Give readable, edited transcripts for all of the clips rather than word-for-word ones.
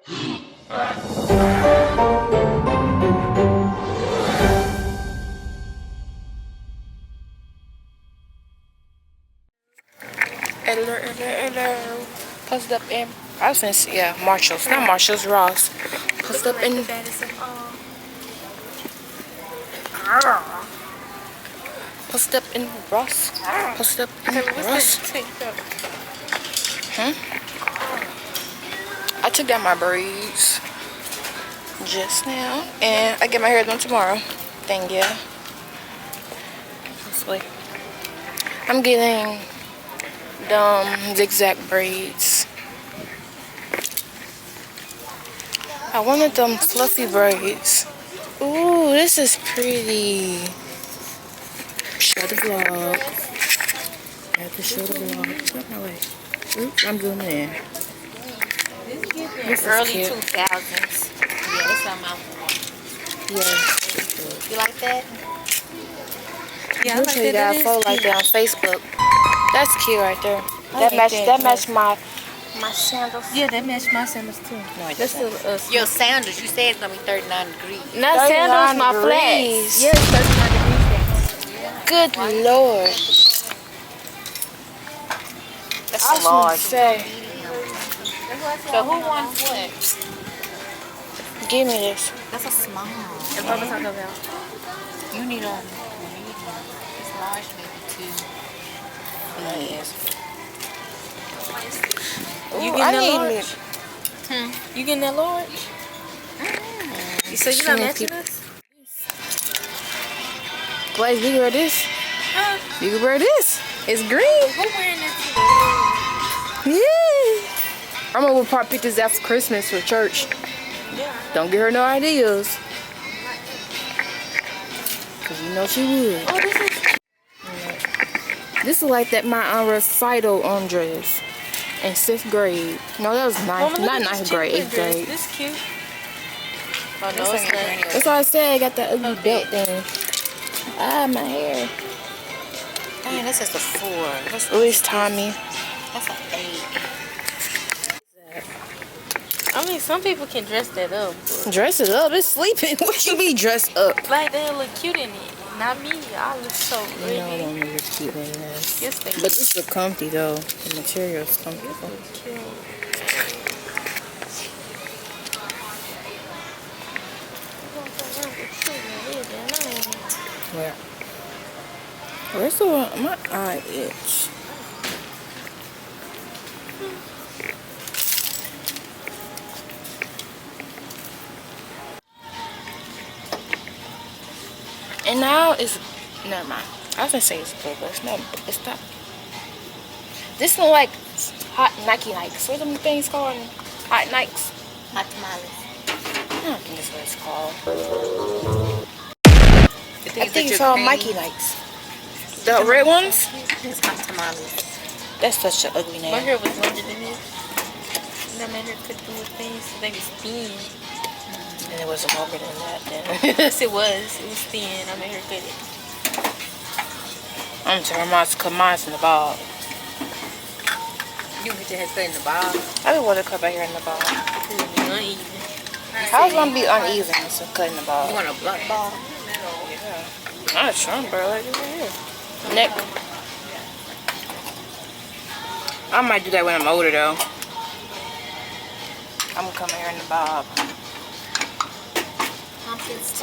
Hello. Posted up in, I was gonna say, yeah, Marshalls. Not Marshalls, Ross. Posted up in. Posted up in Ross. Posted up in Ross. I took down my braids just now, and I get my hair done tomorrow. Thank you. Honestly, I'm getting zigzag braids. I wanted them fluffy braids. Ooh, this is pretty. Show the vlog. I have to show the vlog. Get my way. Oops, I'm zooming in. This early 2000s. Yeah, that's something I want. Yeah. You like that? Yeah, I like that. Got a photo like that on Facebook. That's cute right there. That matched my sandals. Yeah, that matched my sandals too. No, it doesn't. Your sandals, you said it's gonna be 39 degrees. Not sandals, my flats. Yeah, it's 39 degrees. Good Lord. That's a large. Say. So who wants what? Give me this. That's a small. That's what I'm talking about. You need a medium. It's large, maybe 2. Yes. You Ooh, getting that need large? You getting that large? So you not matching us? Blaze, you can wear this. You can wear this. It's green. Who wearing this? Yeah. I'm gonna pop pictures after Christmas for church. Yeah. Don't give her no ideas. Cause you know she would. Oh, this is. This is like that my recital dress in 6th grade. No, that was ninth. Not 9th grade, 8th grade. This cute. Oh no, it's not. That's why I said I got that ugly belt thing. Ah, my hair. Dang, this is a 4. Oh, it's Tommy. That's an 8. I mean, some people can dress that up. Dress it up. It's sleeping. What you be dressed up? Like they look cute in it. Not me. I look so pretty. No, I don't look cute like that. Yes, they But this look comfy though. The material is comfortable. cute. Where? Where's the one? My eye itch. And now it's, never mind. I was gonna say it's blue, but it's not. It's not. This one like hot Nike Nikes. What are them things called? Hot Nikes. Hot tamales. I don't think that's what it's called. I I think it's called Nike Nikes. The red ones? It's hot tamales. That's such an ugly name. My hair was longer than this. And I made her cut through things so they was thin. And it wasn't longer than that then. Yes, it was. It was thin. I made her cut it. I'm sorry, I cut mine in the bob. You get your hair cut in the bob. I be want to cut my hair in the bob. It's gonna be uneven. How's it gonna be uneven? So cut in the bob. You want a black bob? Yeah. Not a Trump, bro. Like right here. Neck. I might do that when I'm older though. I'm gonna cut my hair in the bob.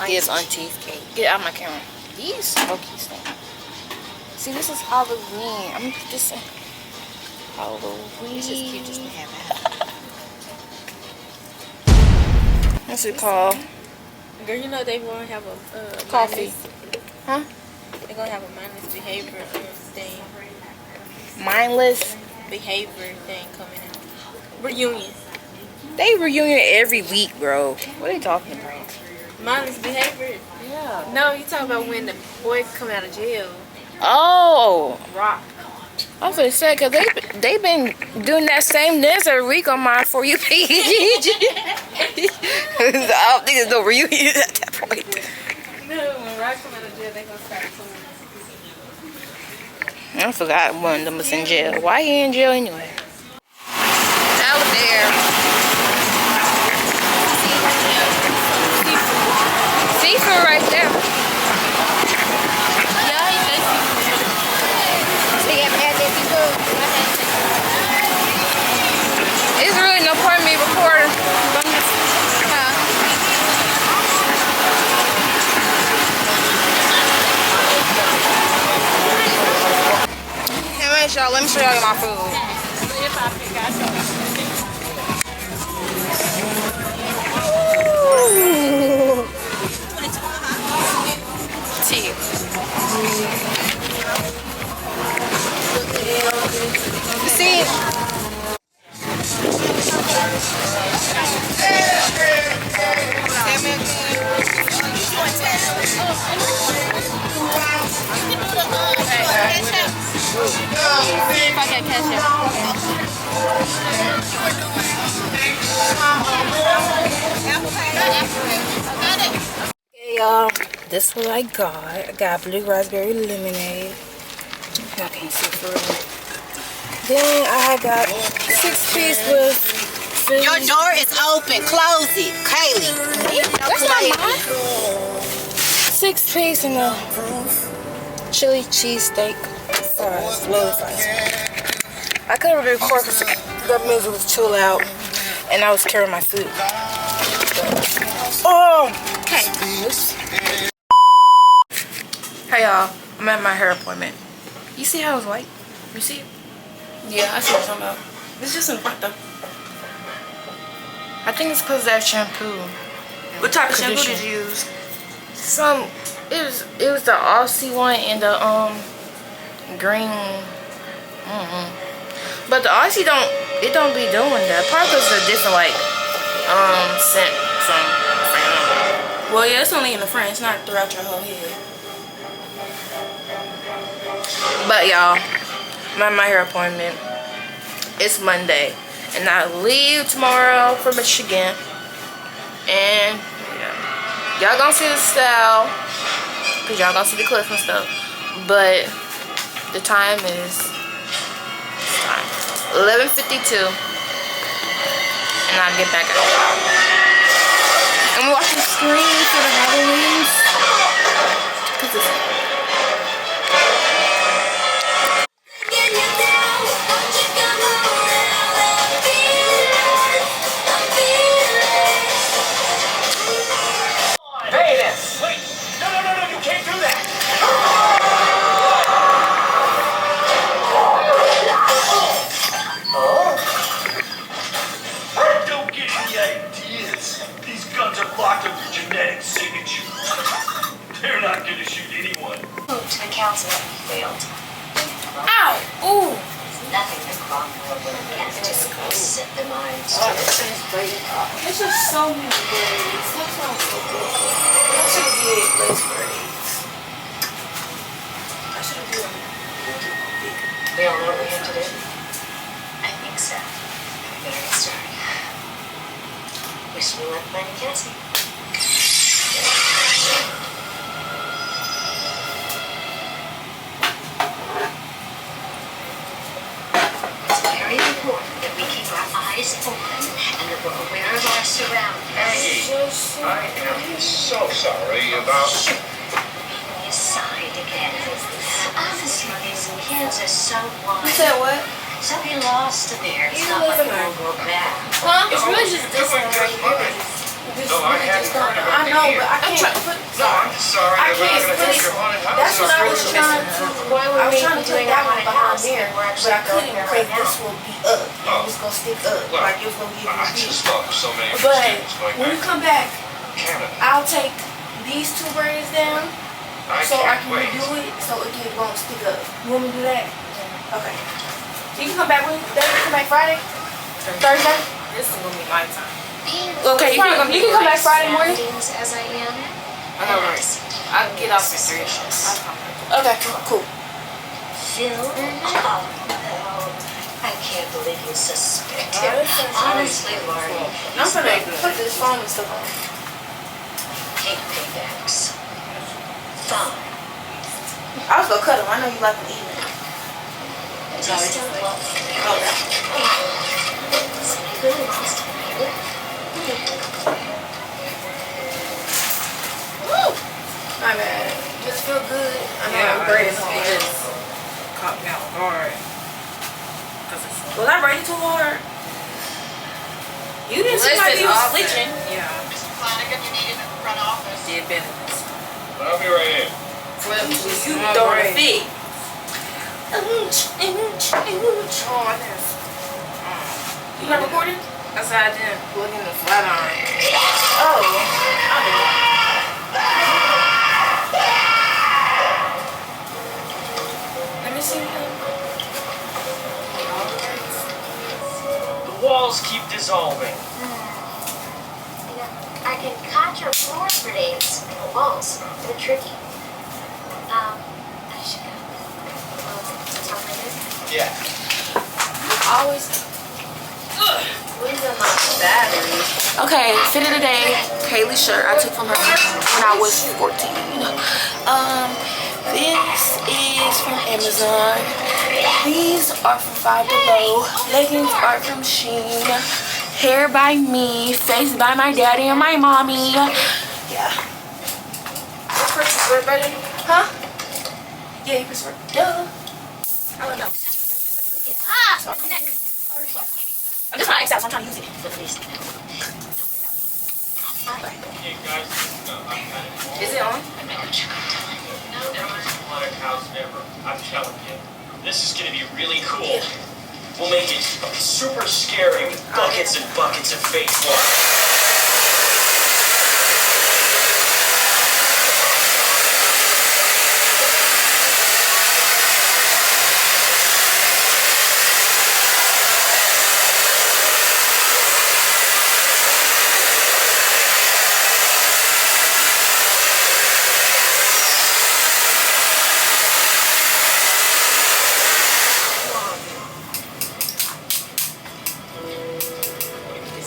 Yes, auntie. Get out of my camera. These smokies thing. See, this is Halloween. I'm just Halloween. It's just cute just to have it. What's it called? Girl, you know they gonna have a Coffee. Huh? They're gonna have a mindless behavior thing. Mindless. Behavior thing coming out. Reunion. They reunion every week, bro. What are they talking about? Mindless behavior? Yeah. No, you talking about when the boy come out of jail. Oh. Rock. I was gonna say, cause they been doing that same dance every week on my For You page. I don't think there's no reunion at that point. No, when Rock come out of jail, they gonna start touring. I forgot one of them was in jail. Why he in jail anyway? Out there. y'all, let me show y'all my food. Ooh. Tea. You see? If I get Okay, y'all. This is what I got. I got blue raspberry lemonade. Y'all can't see for real. Then I got 6-piece with food. Your door is open. Close it. Kaylee. That's not mine. 6-piece and a chili cheesesteak fries, loaded fries. I couldn't really record because the music was too loud and I was carrying my food. Oh! Okay. Hey y'all, I'm at my hair appointment. You see how it's white? You see it? Yeah, I see what you're talking about. It's just in front though. I think it's because of that shampoo. What type of shampoo did you use? It was the Aussie one and the green. But the Aussie don't be doing that. Probably because it's a different scent from France. Well, yeah, it's only in the front. It's not throughout your whole head. But y'all, I'm at my hair appointment. It's Monday, and I leave tomorrow for Michigan. And yeah, y'all gonna see the style, cause y'all gonna see the clips and stuff. But the time is 11:52, and I'll get back out. I'm watching Scream for the Halloweens. Cause it's failed. ow! Ooh! Nothing to crumble and just set the minds to There's just so many braids. That sounds so good. I should have did lace braids. I should have did them. We all know what we have to do? I think so. We better get started. Wish me luck, Bunny Cassie. Very important that we keep our eyes open and that we're aware of our surroundings. I am so sorry about... You sighed again. Honestly, these kids are so blind. You said what? So be lost in there. It's You not like live in we'll go back. Huh? It's really just this one right here. No, I hadn't heard about I know, but I can't put... No, I'm sorry. I We're not can't going to put take your haunted house. That's what I was trying to... I was trying to put that one behind there, We're but I couldn't because this will be up. Oh. It was going to stick up. Well, Like it was going to give I you just thought of so many But students going when we back come back, to Canada. I'll take these two braids down so I can't can wait. redo it so it won't stick up. You want me to do that? Okay. You can come back when you come back Friday? Thursday? This is going to be my time. Okay, you can come back Friday morning? As I am. I'll get off at 3. Okay, cool. Phil? Oh, no. I can't believe you suspect him. Honestly, Marty. I'm gonna put this phone and stuff on. Hate paybacks. Fine. I was gonna cut them. I know you like them even. Do you still love me? So you really lost me. Woo! My bad. Just feel good. I know I'm braiding hard. Caught me out hard. Was I braiding too hard? You didn't seem like you was glitching. Yeah. Mr. Flanagan, you need him in the front office. Did benefits. I'll be right in. You throwing a fit. Oh, I didn't. You not recording? I said I didn't plug in the flat iron. Oh, I did. Let me see him. The walls keep dissolving. I can conjure floors for days. Walls. They're tricky. I should go. Talk later. Yeah. Always. Where's my battery? Okay, fit of the day, Kaylee's shirt I took from her when I was 14. This is from Amazon. These are from Five Below. Leggings are from Shein. Hair by me. Face by my daddy and my mommy. Yeah. What's first? Red button? Huh? Yeah, you prefer. Duh. I don't know. Ah! Sorry, my neck. I'm just trying to X out, so I'm trying to use it. Hey guys, I'm kind of Is it on? Haunted house ever. I'm telling you. This is gonna be really cool. We'll make it super scary with buckets and buckets of fake blood.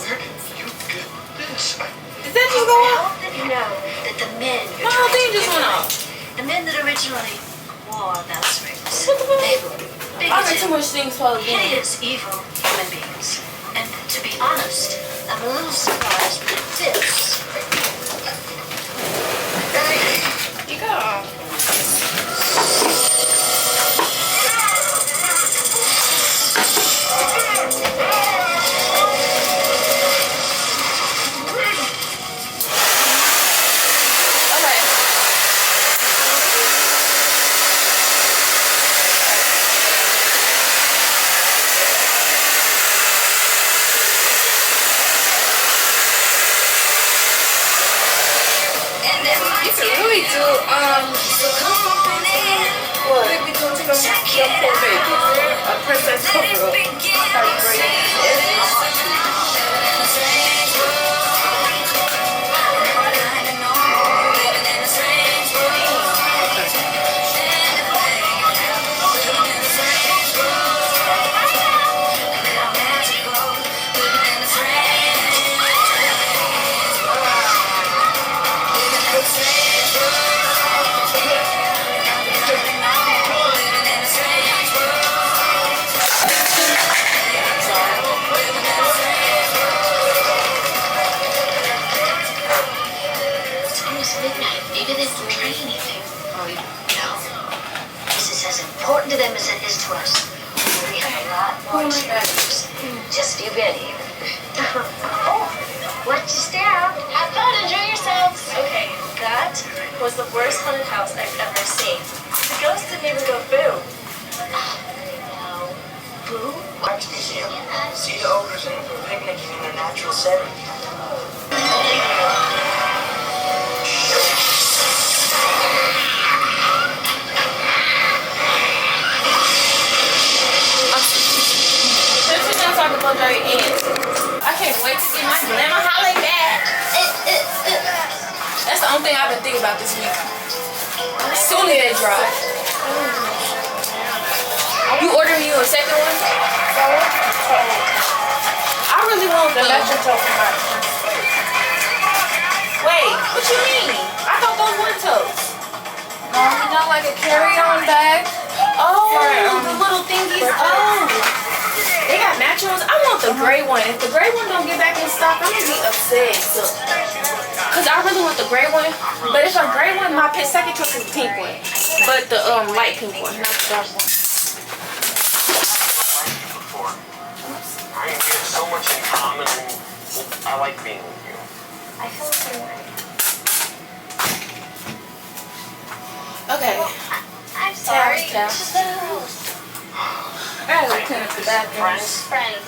Where did you get this? Did that just go I off? hope that you know that the men My whole thing just went off. the men that originally wore those rings, What the fuck? they were I got too bigoted, much things plugged in. hideous, evil human beings. And to be honest, I'm a little surprised that this You go. You can really do what? We do to them poor babies. A princess cover up. How you break it's almost midnight. Maybe they didn't try anything. No. This is as important to them as it is to us. We have a lot more to do. Just be ready. Oh, watch your step. Have fun. Enjoy yourselves. Okay, that was the worst haunted house I've ever seen. The ghost didn't even go boo. No. Boo? Watch this here. See the ogres and picnicking in their natural setting. This is gonna start to go very in. I can't wait to get my glamour holiday back. That's the only thing I've been thinking about this week. As soon as they drop. You order me a second one? I really want the Wait, what you mean? I thought those were totes. No, you know, like a carry-on bag. Oh, the little thingies. Oh. They got matching ones. I want the gray one. If the gray one don't get back in stock, I'm gonna be upset. Cause I really want the gray one. But if a gray one, my second choice is the pink one. But the light pink one, not the dark one. Before. I and you have so much in common, and I like being with you. I feel the same way. Okay. I'm sorry. Tap, tap. It's just the host. gotta go clean up the bathrooms. Friends.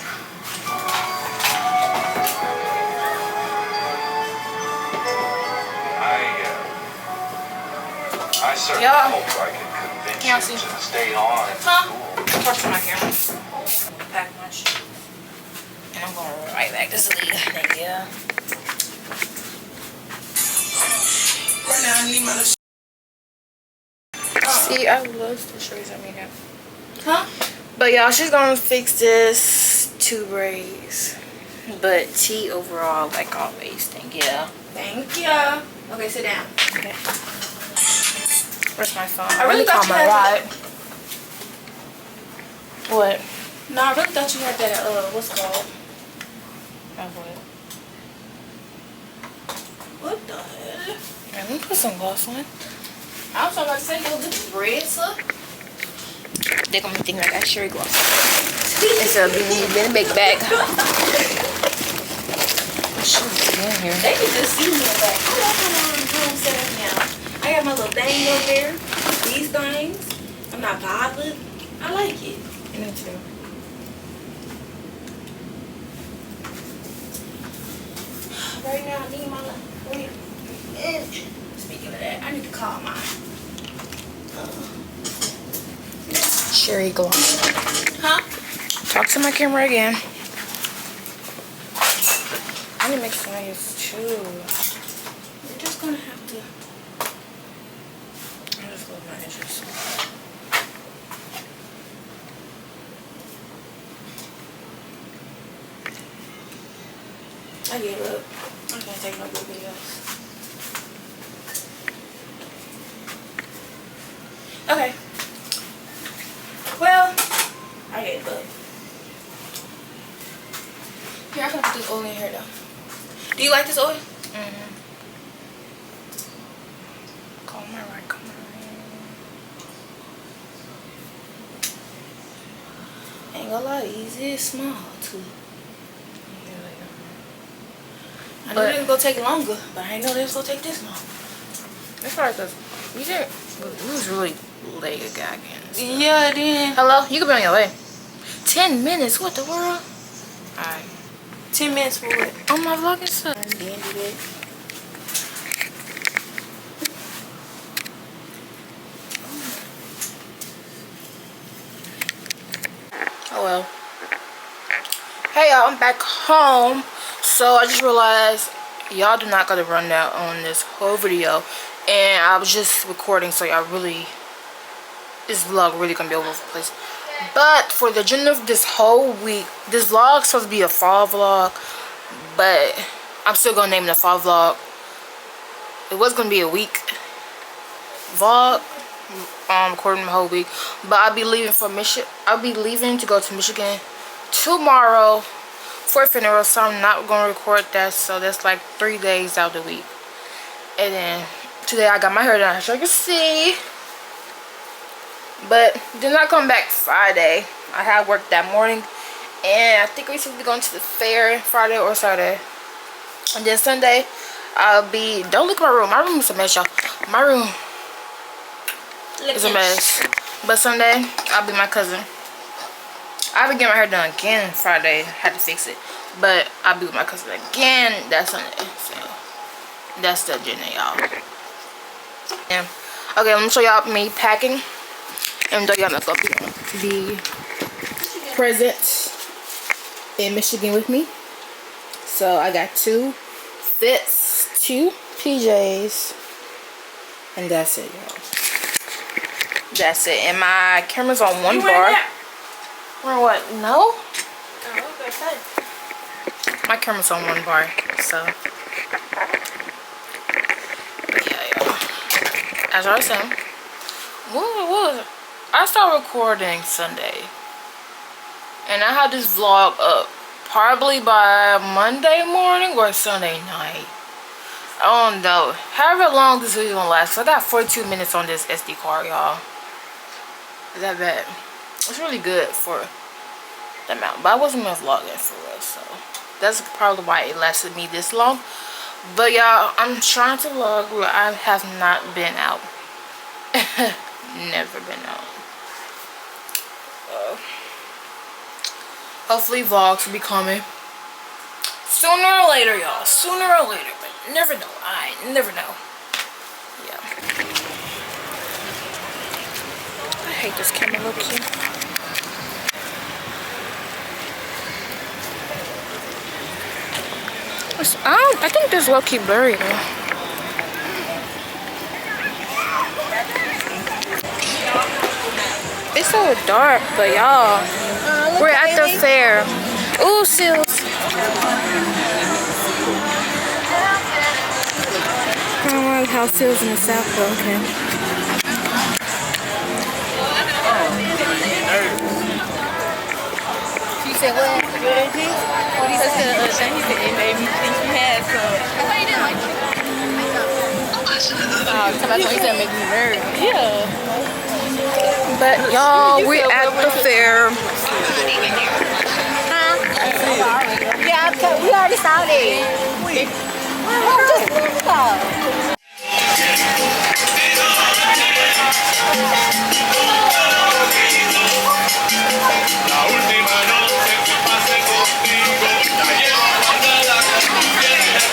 I certainly Yeah. hope I can convince Yeah, you see. to stay on in Huh? school. Talk to my camera. Pack my shit. And I'm going right back to sleep. Thank you. Right now I need my see, I love the shirts I made up. Huh? But y'all, she's gonna fix this 2 braids. But T overall, like always. Thank you. Thank you. Okay, sit down. Okay. Where's my phone? I really thought you had that. What? No, I really thought you had that, what's it called? What? What the hell? Man, let me put some gloss on. I was about to say, yo, this is red, sir. They're gonna be thinking I got cherry gloss. Instead of being in a big bag. Here. They can just see me in the back. I love how my room set up now. I got my little thing over there. These things. I'm not bothered. I like it. Me too. Right now, I need my speaking of that, I need to call my cherry gloss. Huh? Talk to my camera again. I need to make some nails too. We're just gonna have to. I just love my edges. I gave up. I can't take no good videos. Okay. Well, I gave up. Here, I'm gonna put this oil in here though. Do you like this oil? Mm-hmm. Comb my right, comb my right. Ain't gonna lie, easy is small too. I knew it was gonna take longer, but I didn't know it was gonna take this long. That's right, cause we was really late again. Yeah, it did. Hello, you could be on your way. 10 minutes, what the world? Alright. 10 minutes for what? On my vlogging stuff. Oh well. Hey y'all, I'm back home. So I just realized y'all do not gotta run down on this whole video. And I was just recording, so y'all really, this vlog really gonna be all over the place. But for the agenda of this whole week, this vlog is supposed to be a fall vlog, but I'm still gonna name it a fall vlog. It was gonna be a week vlog, recording the whole week, but I'll be leaving for Michigan. I'll be leaving to go to Michigan tomorrow for a funeral, so I'm not gonna record that. So that's like 3 days out of the week. And then today I got my hair done, as you can see. But did not come back Friday. I had work that morning, and I think we're supposed to be going to the fair Friday or Saturday. And then Sunday, I'll be. Don't look at my room. My room is a mess, y'all. My room is a mess. But Sunday, I'll be my cousin. I'll be getting my hair done again Friday. Had to fix it, but I'll be with my cousin again that Sunday. So that's the agenda, y'all. Yeah. Okay, let me show y'all me packing. And though y'all not gonna be present in Michigan with me. So I got 2 fits, 2 PJs, and that's it, y'all. That's it. And my camera's on 1 bar. Or what? No? Oh, okay. My camera's on 1 bar, so yeah, y'all. As I was saying, what was it? I started recording Sunday, and I had this vlog up probably by Monday morning or Sunday night. I don't know. However long this video gonna last. So I got 42 minutes on this SD card, y'all. Is that bad? It's really good for the amount, but I wasn't even vlogging for real, so that's probably why it lasted me this long. But y'all, I'm trying to vlog, but I have not been out. Never been out. Hopefully vlogs will be coming sooner or later, y'all. Sooner or later, but never know. I never know. Yeah. I hate this camera look here. I think this low-key blurry though. It's so dark, but y'all, we're at the fair. Ooh, seals. I don't like how seals in the south, but okay. She said, what? What he said, he said it made me think he had some. Why you didn't like it? He said make me nervous. Yeah. But y'all, we're at the fair. Yeah, we already saw it.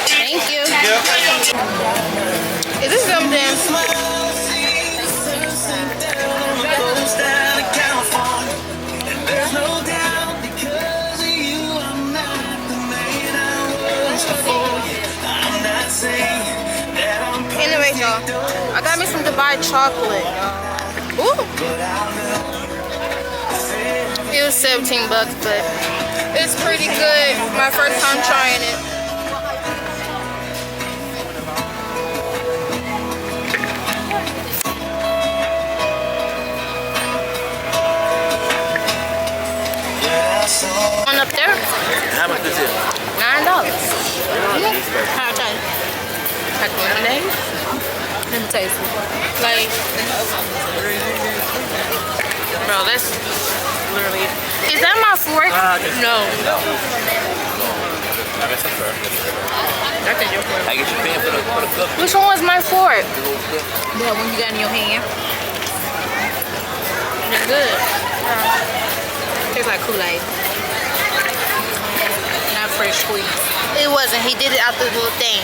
Thank you. Is this something? Anyway, y'all, I got me some Dubai chocolate. Ooh. It was 17 bucks, but it's pretty good. My first time trying it. One up there? How much is it? $9. How much? Like lemonade? Let me taste it. Like, bro, that's literally. Is that my fork? No. I think your fork. I get your pen for the cup. Which one was my fork? The one you got in your hand. It's good. Tastes like Kool-Aid. Not fresh squeeze. It wasn't. He did it out the little thing.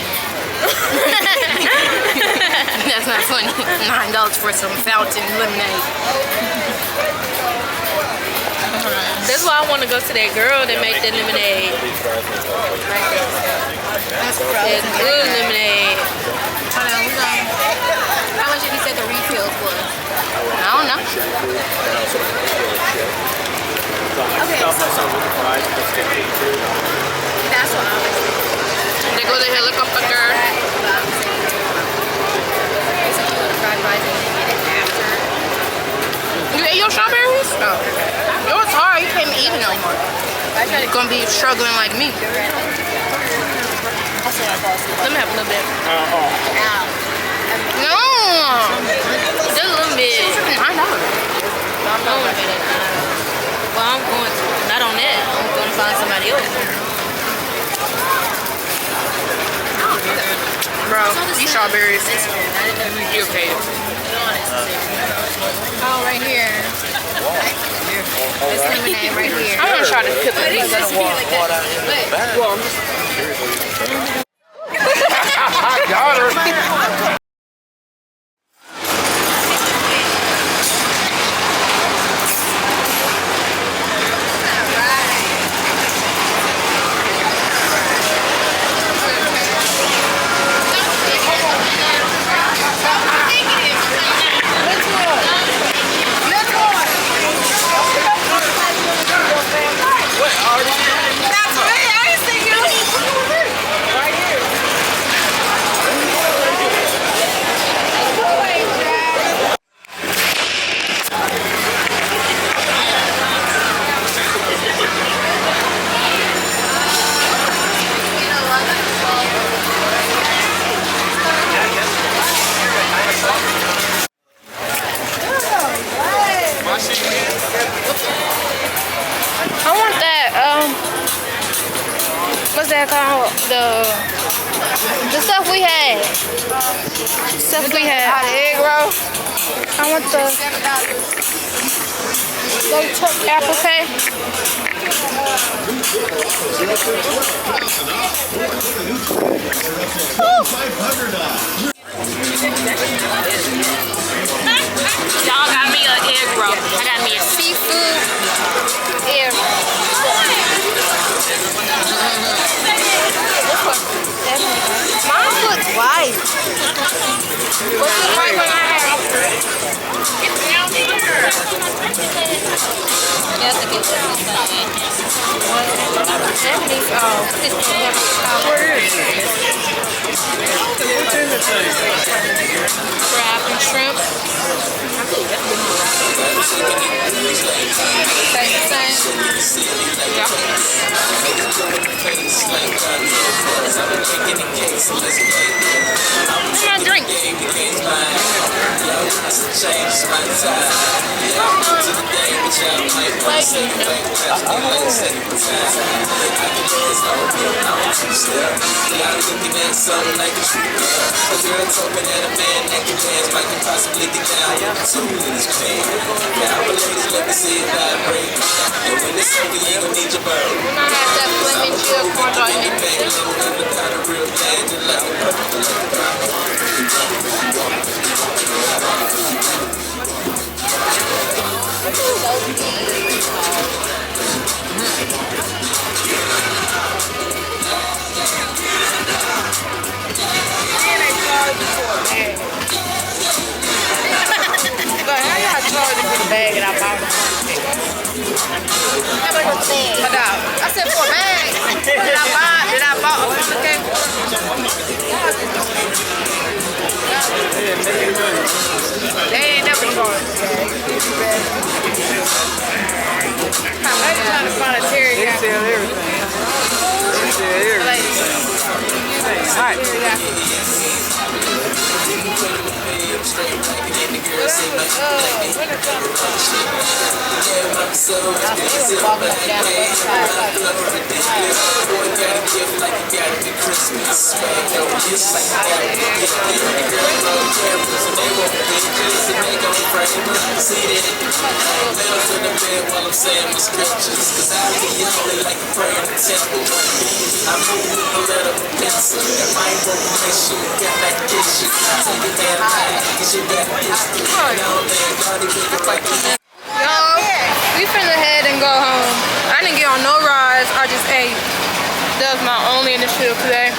That's not funny. $9 for some fountain lemonade. That's why I want to go to that girl that made that lemonade. That's That good lemonade. How much did he say the refill was? I don't know. Okay, that's what I was thinking. They go to helicopter. You ate your strawberries? Oh. It was hard. You can't eat it no more. You're gonna be struggling like me. Let me have a little bit. No. Just a little bit. $9. I'm going to it. Well, I'm going to. Not on that. I'm going to find somebody else. Bro, these strawberries. You okay? Oh, right here. This lemonade right here. I'm gonna try to pip it. I got her. I want that. What's that called? The stuff we had. Stuff we had. Egg roll. I want the. They took Apple Pay. Y'all got me an egg roll. I got me a seafood egg roll. Mine looks white. What's the right one I have? It's down here. That's a good one. Japanese, crab and shrimp. What's my drink? When I have that flaming chill corn dog in But how y'all charge for the bag and I bought it? I said for a bag. Did I buy okay? They ain't never charged. I'm trying to find a terry guy. They sell everything. They sell everything. Y'all, we finna head and go home. I didn't get on no rides. I just ate. That was my only initiative today.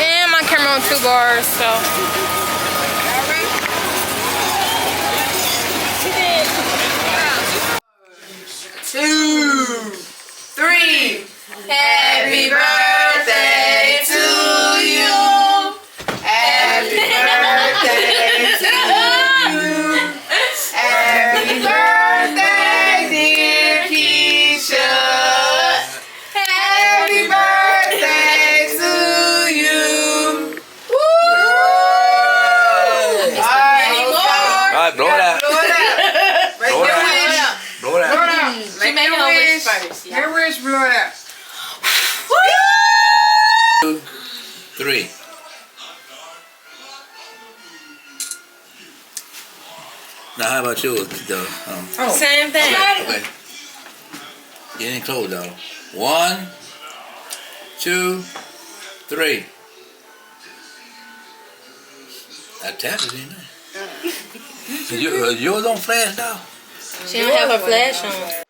And my camera on 2 bars, so. 2, 3. Happy birthday to you. Happy birthday to you. Happy birthday, dear Keisha. Happy birthday to you. Woo! Alright, blow it out. Blow it out. Blow it out. Blow it out. She made her wish first. Your wish, blow it out. 2, 3. Now, how about yours, though? Same thing. Okay. Get in close, though. 1, 2, 3. I tapped it in there. Yours don't flash, though? She don't have her flash on.